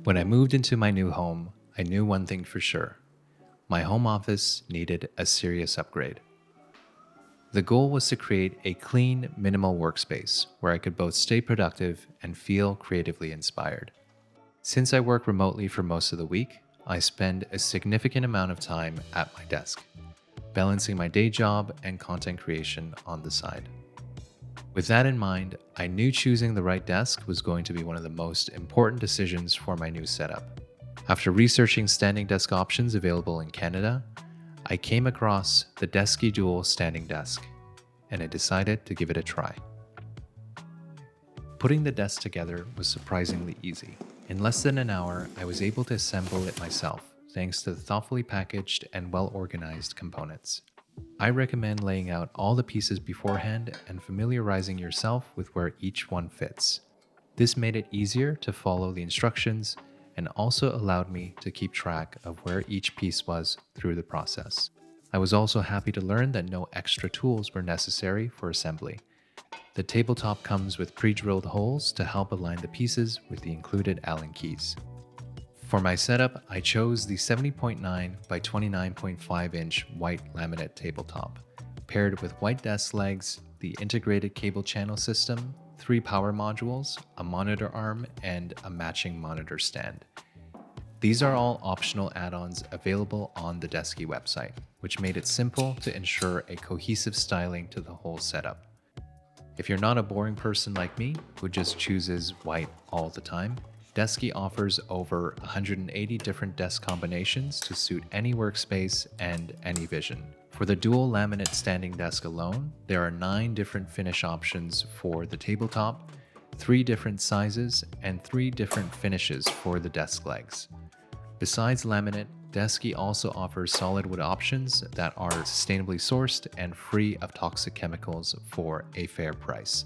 When I moved into my new home, I knew one thing for sure. My home office needed a serious upgrade. The goal was to create a clean, minimal workspace where I could both stay productive and feel creatively inspired. Since I work remotely for most of the week, I spend a significant amount of time at my desk, balancing my day job and content creation on the side. With that in mind, I knew choosing the right desk was going to be one of the most important decisions for my new setup. After researching standing desk options available in Canada, I came across the Desky Dual Standing Desk, and I decided to give it a try. Putting the desk together was surprisingly easy. In less than an hour, I was able to assemble it myself, thanks to the thoughtfully packaged and well-organized components. I recommend laying out all the pieces beforehand and familiarizing yourself with where each one fits. This made it easier to follow the instructions and also allowed me to keep track of where each piece was through the process. I was also happy to learn that no extra tools were necessary for assembly. The tabletop comes with pre-drilled holes to help align the pieces with the included Allen keys. For my setup, I chose the 70.9 by 29.5 inch white laminate tabletop, paired with white desk legs, the integrated cable channel system, 3 power modules, a monitor arm, and a matching monitor stand. These are all optional add-ons available on the Desky website, which made it simple to ensure a cohesive styling to the whole setup. If you're not a boring person like me, who just chooses white all the time, Desky offers over 180 different desk combinations to suit any workspace and any vision. For the dual laminate standing desk alone, there are 9 different finish options for the tabletop, 3 different sizes, and 3 different finishes for the desk legs. Besides laminate, Desky also offers solid wood options that are sustainably sourced and free of toxic chemicals for a fair price.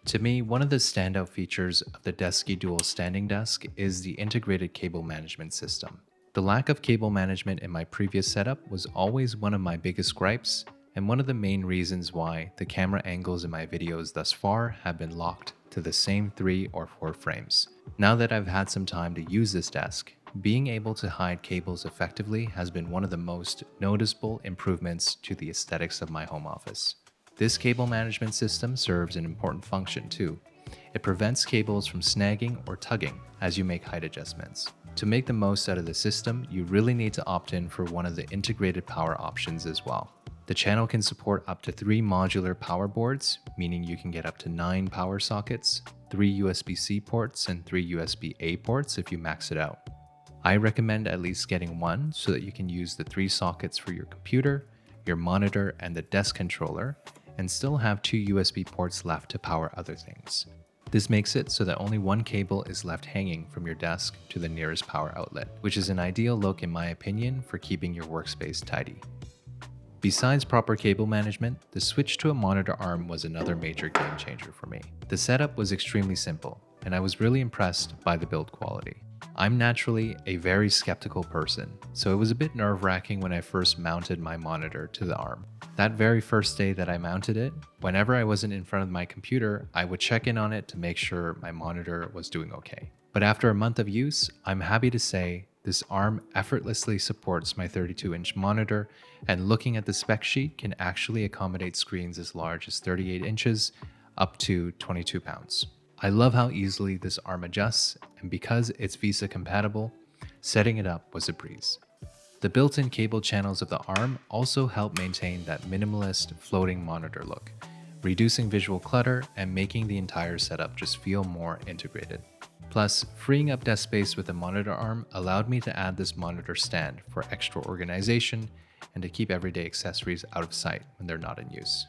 To me, one of the standout features of the Desky Dual Standing Desk is the integrated cable management system. The lack of cable management in my previous setup was always one of my biggest gripes, and one of the main reasons why the camera angles in my videos thus far have been locked to the same 3 or 4 frames. Now that I've had some time to use this desk, being able to hide cables effectively has been one of the most noticeable improvements to the aesthetics of my home office. This cable management system serves an important function too. It prevents cables from snagging or tugging as you make height adjustments. To make the most out of the system, you really need to opt in for one of the integrated power options as well. The channel can support up to 3 modular power boards, meaning you can get up to 9 power sockets, 3 USB-C ports, and 3 USB-A ports if you max it out. I recommend at least getting one so that you can use the 3 sockets for your computer, your monitor, and the desk controller, and still have 2 USB ports left to power other things. This makes it so that only one cable is left hanging from your desk to the nearest power outlet, which is an ideal look in my opinion for keeping your workspace tidy. Besides proper cable management, the switch to a monitor arm was another major game changer for me. The setup was extremely simple, and I was really impressed by the build quality. I'm naturally a very skeptical person, so it was a bit nerve-wracking when I first mounted my monitor to the arm. That very first day that I mounted it, whenever I wasn't in front of my computer, I would check in on it to make sure my monitor was doing okay. But after a month of use, I'm happy to say this arm effortlessly supports my 32-inch monitor, and looking at the spec sheet can actually accommodate screens as large as 38 inches up to 22 pounds. I love how easily this arm adjusts, and because it's VESA compatible, setting it up was a breeze. The built-in cable channels of the arm also help maintain that minimalist floating monitor look, reducing visual clutter and making the entire setup just feel more integrated. Plus, freeing up desk space with the monitor arm allowed me to add this monitor stand for extra organization and to keep everyday accessories out of sight when they're not in use.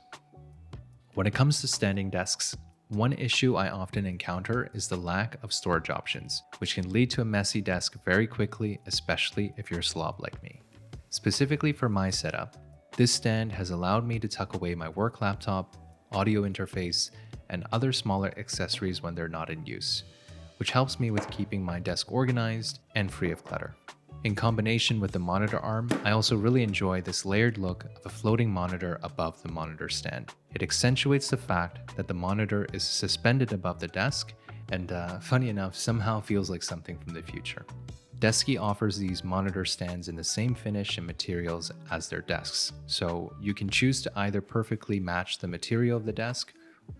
When it comes to standing desks, one issue I often encounter is the lack of storage options, which can lead to a messy desk very quickly, especially if you're a slob like me. Specifically for my setup, this stand has allowed me to tuck away my work laptop, audio interface, and other smaller accessories when they're not in use, which helps me with keeping my desk organized and free of clutter. In combination with the monitor arm, I also really enjoy this layered look of a floating monitor above the monitor stand. It accentuates the fact that the monitor is suspended above the desk and funny enough, somehow feels like something from the future. Desky offers these monitor stands in the same finish and materials as their desks, so you can choose to either perfectly match the material of the desk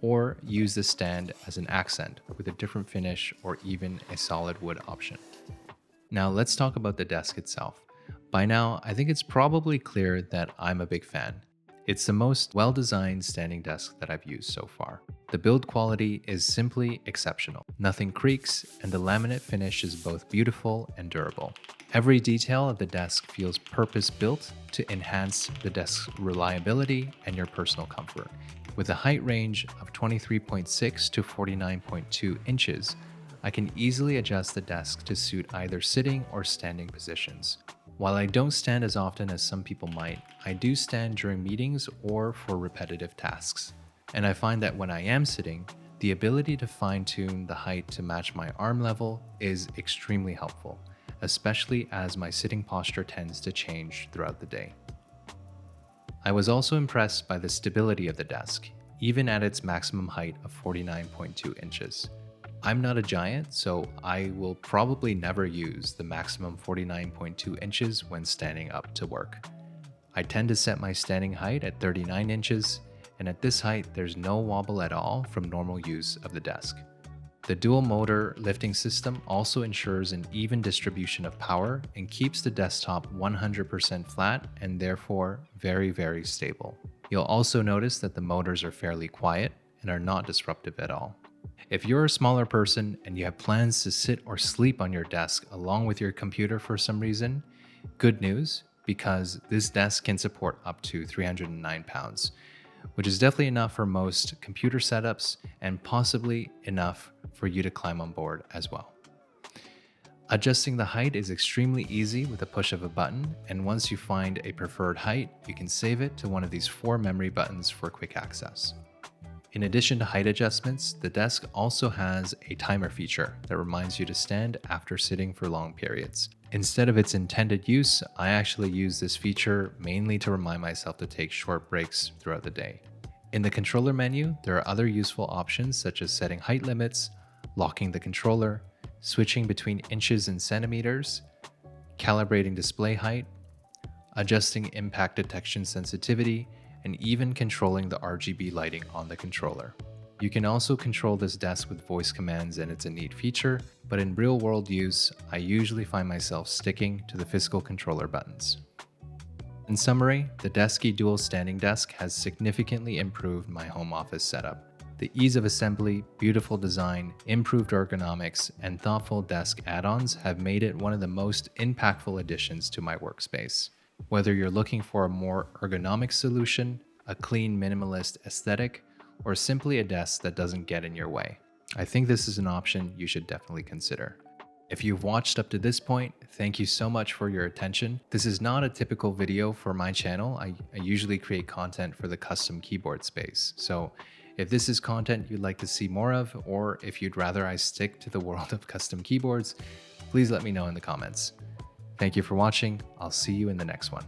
or use the stand as an accent with a different finish or even a solid wood option. Now let's talk about the desk itself. By now, I think it's probably clear that I'm a big fan. It's the most well-designed standing desk that I've used so far. The build quality is simply exceptional. Nothing creaks, and the laminate finish is both beautiful and durable. Every detail of the desk feels purpose-built to enhance the desk's reliability and your personal comfort. With a height range of 23.6 to 49.2 inches, I can easily adjust the desk to suit either sitting or standing positions. While I don't stand as often as some people might, I do stand during meetings or for repetitive tasks. And I find that when I am sitting, the ability to fine-tune the height to match my arm level is extremely helpful, especially as my sitting posture tends to change throughout the day. I was also impressed by the stability of the desk, even at its maximum height of 49.2 inches. I'm not a giant, so I will probably never use the maximum 49.2 inches when standing up to work. I tend to set my standing height at 39 inches, and at this height there's no wobble at all from normal use of the desk. The dual motor lifting system also ensures an even distribution of power and keeps the desktop 100% flat and therefore very stable. You'll also notice that the motors are fairly quiet and are not disruptive at all. If you're a smaller person and you have plans to sit or sleep on your desk along with your computer for some reason, good news, because this desk can support up to 309 pounds, which is definitely enough for most computer setups and possibly enough for you to climb on board as well. Adjusting the height is extremely easy with a push of a button, and once you find a preferred height, you can save it to one of these 4 memory buttons for quick access. In addition to height adjustments, the desk also has a timer feature that reminds you to stand after sitting for long periods. Instead of its intended use, I actually use this feature mainly to remind myself to take short breaks throughout the day. In the controller menu, there are other useful options such as setting height limits, locking the controller, switching between inches and centimeters, calibrating display height, adjusting impact detection sensitivity, and even controlling the RGB lighting on the controller. You can also control this desk with voice commands, and it's a neat feature, but in real-world use, I usually find myself sticking to the physical controller buttons. In summary, the Desky dual standing desk has significantly improved my home office setup. The ease of assembly, beautiful design, improved ergonomics, and thoughtful desk add-ons have made it one of the most impactful additions to my workspace. Whether you're looking for a more ergonomic solution, a clean minimalist aesthetic, or simply a desk that doesn't get in your way, I think this is an option you should definitely consider. If you've watched up to this point, thank you so much for your attention. This is not a typical video for my channel. I usually create content for the custom keyboard space. So if this is content you'd like to see more of, or if you'd rather I stick to the world of custom keyboards, please let me know in the comments. Thank you for watching. I'll see you in the next one.